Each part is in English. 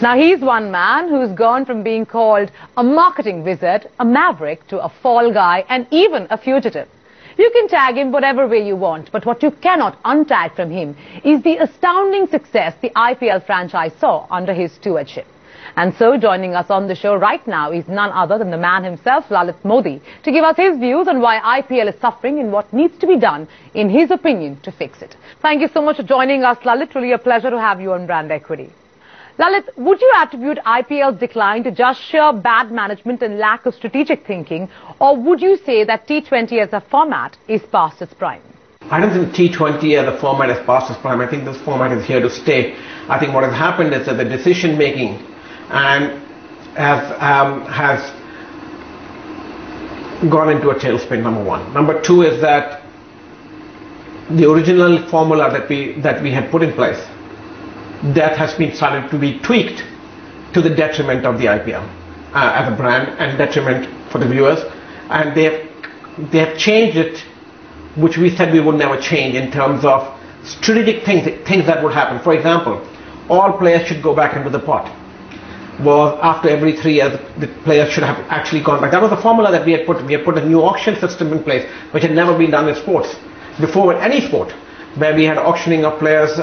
Now, he's one man who's gone from being called a marketing wizard, a maverick, to a fall guy, and even a fugitive. You can tag him whatever way you want, but what you cannot untag from him is the astounding success the IPL franchise saw under his stewardship. And so, joining us on the show right now is none other than the man himself, Lalit Modi, to give us his views on why IPL is suffering and what needs to be done, in his opinion, to fix it. Thank you so much for joining us, Lalit. Really a pleasure to have you on Brand Equity. Lalit, would you attribute IPL's decline to just sheer bad management and lack of strategic thinking, or would you say that T20 as a format is past its prime? I don't think T20 as a format is past its prime. I think this format is here to stay. I think what has happened is that the decision making has gone into a tailspin, number one. Number two is that the original formula that we had put in place, that has been started to be tweaked to the detriment of the IPL as a brand and detriment for the viewers, and they have changed it, which we said we would never change, in terms of strategic things that would happen. For example, all players should go back into the pot. Well, after every 3 years, the players should have actually gone back. That was the formula that we had put. We had put a new auction system in place, which had never been done in sports before, in any sport, where we had auctioning of players,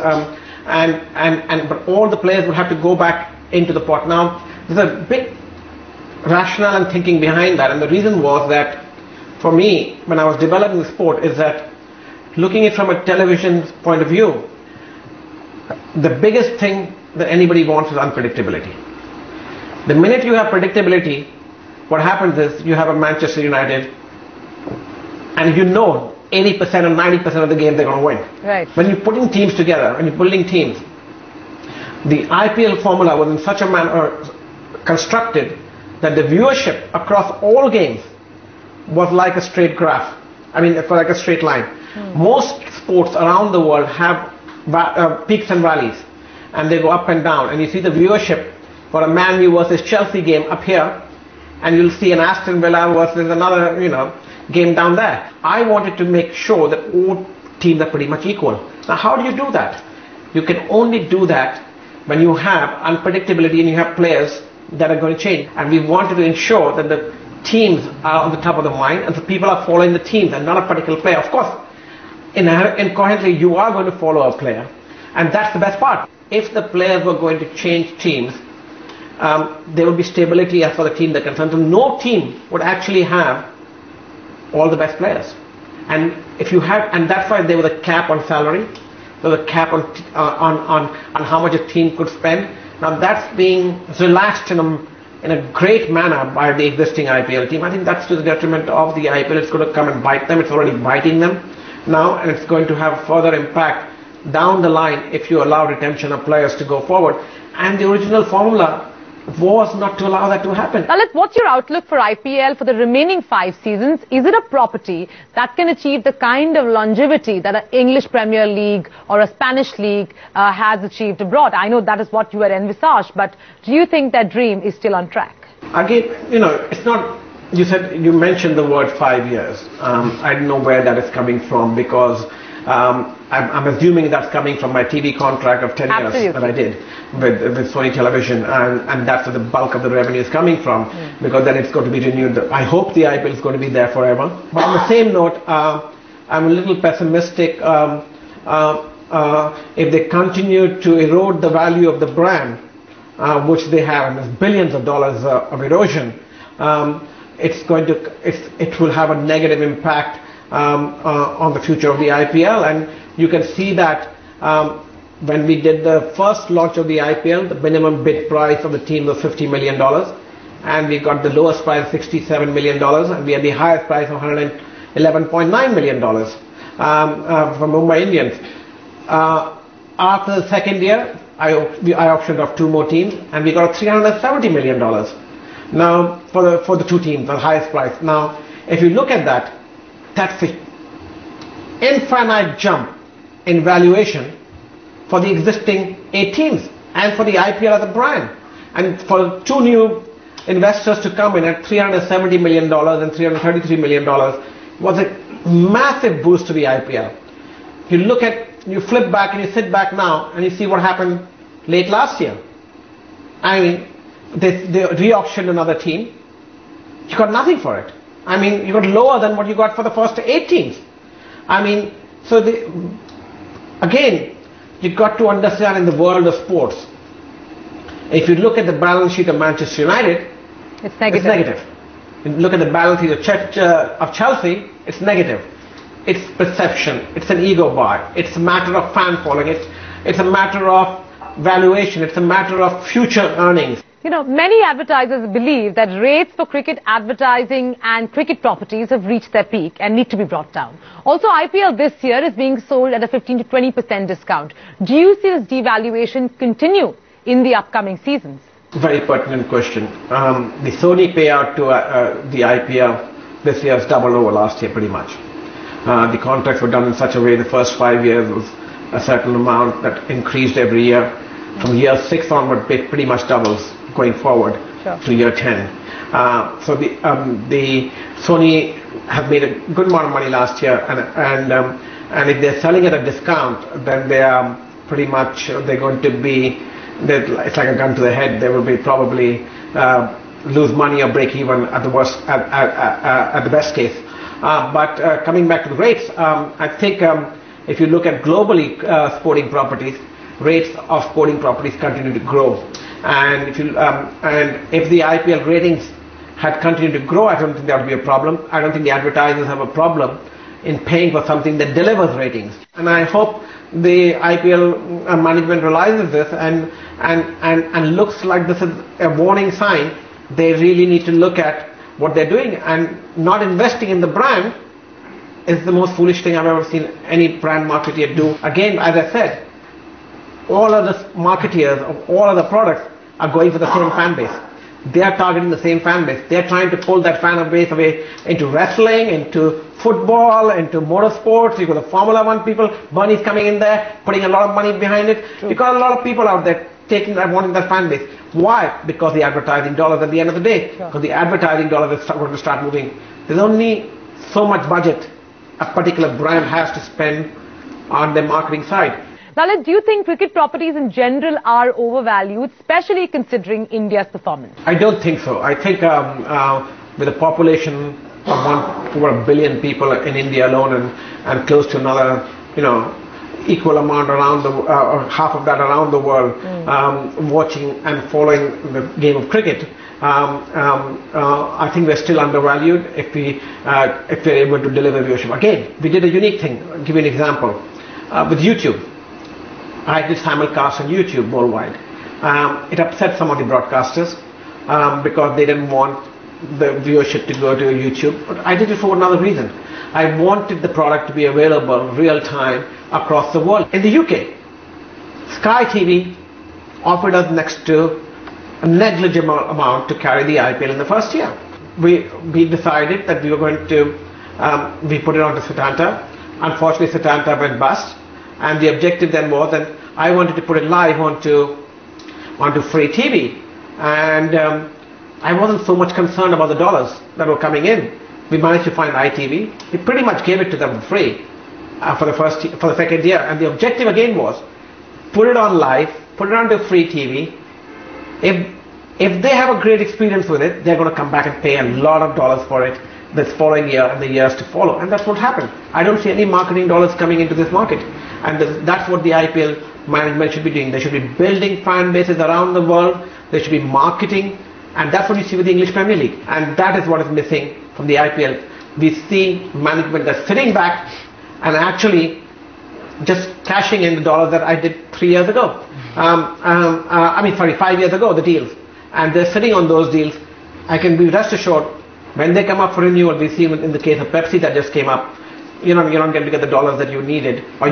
but all the players would have to go back into the pot. Now, there's a big rationale and thinking behind that, and the reason was that, for me, when I was developing the sport, is that looking at it from a television point of view, the biggest thing that anybody wants is unpredictability. The minute you have predictability, what happens is you have a Manchester United, and you know 80% or 90% of the game they're going to win. Right. When you're putting teams together, when you're building teams, the IPL formula was in such a manner constructed that the viewership across all games was like a straight graph. I mean, like a straight line. Most sports around the world have peaks and valleys, and they go up and down. And you see the viewership for a Man U versus Chelsea game up here, and you'll see an Aston Villa versus another, game down there. I wanted to make sure that all teams are pretty much equal. Now, how do you do that? You can only do that when you have unpredictability and you have players that are going to change. And we wanted to ensure that the teams are on the top of the mind, and the people are following the teams and not a particular player. Of course, incoherently, you are going to follow a player, and that's the best part. If the players were going to change teams, there would be stability as for the team that concerned. So no team would actually have all the best players. And if you have, and that's why there was a cap on salary, there was a cap on how much a team could spend. Now that's being relaxed in a great manner by the existing IPL team. I think that's to the detriment of the IPL. It's going to come and bite them. It's already biting them now, and it's going to have further impact down the line if you allow retention of players to go forward. And the original formula was not to allow that to happen. Lalit, what's your outlook for IPL for the remaining 5 seasons? Is it a property that can achieve the kind of longevity that an English Premier League or a Spanish league has achieved abroad? I know that is what you had envisaged, but do you think that dream is still on track? Again, it's not. You mentioned the word 5 years. I don't know where that is coming from, because I'm assuming that's coming from my TV contract of 10 Absolutely. years that I did with Sony Television, and that's where the bulk of the revenue is coming from, because then it's going to be renewed. I hope the IPL is going to be there forever. But on the same note, I'm a little pessimistic. If they continue to erode the value of the brand, which they have, and there's billions of dollars of erosion, it will have a negative impact on the future of the IPL. And you can see that when we did the first launch of the IPL, the minimum bid price of the team was $50 million, and we got the lowest price $67 million, and we had the highest price of $111.9 million from Mumbai Indians. After the second year, I auctioned off 2 more teams, and we got $370 million. Now for the 2 teams, the highest price. Now, if you look at that, that's an infinite jump in valuation for the existing 8 teams and for the IPL as a brand. And for 2 new investors to come in at $370 million and $333 million was a massive boost to the IPL. You flip back and you sit back now and you see what happened late last year. I mean, they re-auctioned another team. You got nothing for it. I mean, you got lower than what you got for the first 8 teams. I mean, so again, you got to understand in the world of sports, if you look at the balance sheet of Manchester United, it's negative. It's negative. If you look at the balance sheet of Chelsea, it's negative. It's perception. It's an ego buy. It's a matter of fan following. It's a matter of valuation. It's a matter of future earnings. You know, many advertisers believe that rates for cricket advertising and cricket properties have reached their peak and need to be brought down. Also, IPL this year is being sold at a 15 to 20% discount. Do you see this devaluation continue in the upcoming seasons? Very pertinent question. The Sony payout to the IPL this year is doubled over last year pretty much. The contracts were done in such a way the first 5 years was a certain amount that increased every year. From year 6 onward, it pretty much doubles going forward to year 10. So the Sony have made a good amount of money last year, and if they're selling at a discount, then they are pretty much they're going to be. It's like a gun to the head. They will be probably lose money or break even at the worst, at the best case. But coming back to the rates, I think if you look at globally sporting properties, rates of sporting properties continue to grow. And if the IPL ratings had continued to grow, I don't think there would be a problem. I don't think the advertisers have a problem in paying for something that delivers ratings. And I hope the IPL management realizes this and looks like this is a warning sign. They really need to look at what they're doing, and not investing in the brand is the most foolish thing I've ever seen any brand marketeer do. Again, as I said, all of the marketeers of all of the products are going for the same fan base. They are targeting the same fan base. They are trying to pull that fan base away into wrestling, into football, into motorsports. You've got the Formula 1 people. Bernie's coming in there, putting a lot of money behind it. You've got a lot of people out there wanting that fan base. Why? Because the advertising dollars at the end of the day. Because the advertising dollars are going to start moving. There's only so much budget a particular brand has to spend on their marketing side. Lalit, do you think cricket properties in general are overvalued, especially considering India's performance? I don't think so. I think with a population of over 1 billion people in India alone, and close to another, equal amount around or half of that around the world, watching and following the game of cricket, I think we're still undervalued if we're able to deliver viewership. Again, we did a unique thing. I'll give you an example. With YouTube, I did simulcast on YouTube worldwide. It upset some of the broadcasters because they didn't want the viewership to go to YouTube. But I did it for another reason. I wanted the product to be available real time across the world. In the UK, Sky TV offered us next to a negligible amount to carry the IPL in the first year. We decided that we were going to, we put it onto Setanta. Unfortunately, Setanta went bust. And the objective then was that I wanted to put it live onto free TV. And I wasn't so much concerned about the dollars that were coming in. We managed to find ITV. We pretty much gave it to them for free for the second year. And the objective again was put it on live, put it onto free TV. If they have a great experience with it, they're going to come back and pay a lot of dollars for it this following year and the years to follow. And that's what happened. I don't see any marketing dollars coming into this market. And that's what the IPL management should be doing. They should be building fan bases around the world. They should be marketing. And that's what you see with the English Premier League. And that is what is missing from the IPL. We see management that's sitting back and actually just cashing in the dollars that I did 3 years ago. 5 years ago, the deals. And they're sitting on those deals. I can be rest assured, when they come up for renewal, we see in the case of Pepsi that just came up, you're not going to get the dollars that you needed or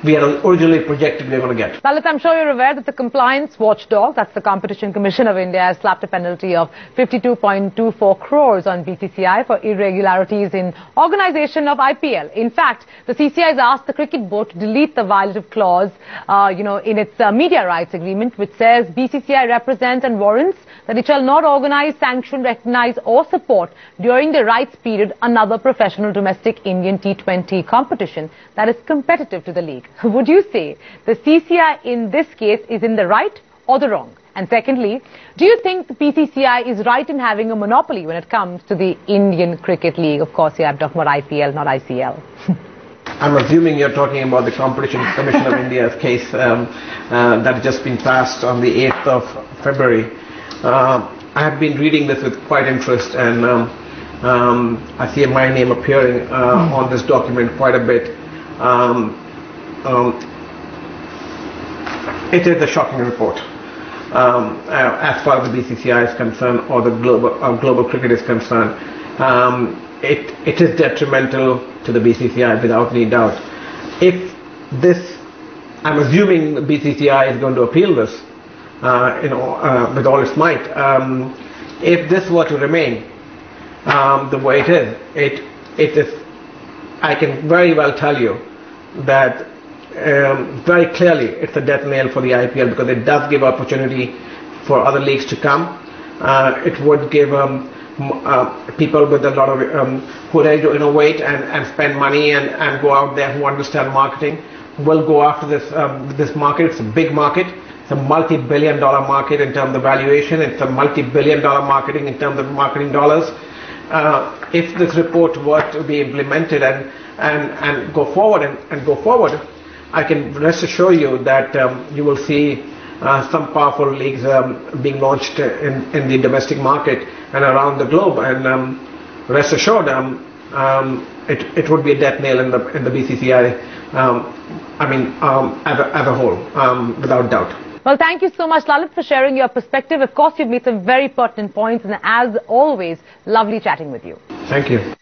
we had originally projected we were going to get. Lalit, I'm sure you're aware that the compliance watchdog, that's the Competition Commission of India, has slapped a penalty of 52.24 crores on BCCI for irregularities in organisation of IPL. In fact, the CCI has asked the cricket board to delete the violative clause, in its media rights agreement, which says BCCI represents and warrants that it shall not organise, sanction, recognise or support during the rights period another professional domestic Indian T20 competition that is competitive to the league. Would you say the CCI in this case is in the right or the wrong? And secondly, do you think the BCCI is right in having a monopoly when it comes to the Indian Cricket League? Of course, yeah, I'm talking about IPL, not ICL. I'm assuming you're talking about the Competition Commission of India's case that has just been passed on the 8th of February. I have been reading this with quite interest, and I see my name appearing on this document quite a bit. It is a shocking report as far as the BCCI is concerned, or the global cricket is concerned. It is detrimental to the BCCI without any doubt. If this, I'm assuming the BCCI is going to appeal this, with all its might. If this were to remain the way it is, I can very well tell you that very clearly it's a death nail for the IPL, because it does give opportunity for other leagues to come. It would give people with a lot of who are ready to innovate and spend money and go out there, who understand marketing, will go after this market. It's a big market. It's a multi-billion-dollar market in terms of valuation. It's a multi-billion-dollar marketing in terms of marketing dollars. If this report were to be implemented and go forward, I can rest assure you that you will see some powerful leagues being launched in the domestic market and around the globe. And rest assured, it would be a death nail in the BCCI. As a whole, without doubt. Well, thank you so much, Lalit, for sharing your perspective. Of course, you've made some very pertinent points, and as always, lovely chatting with you. Thank you.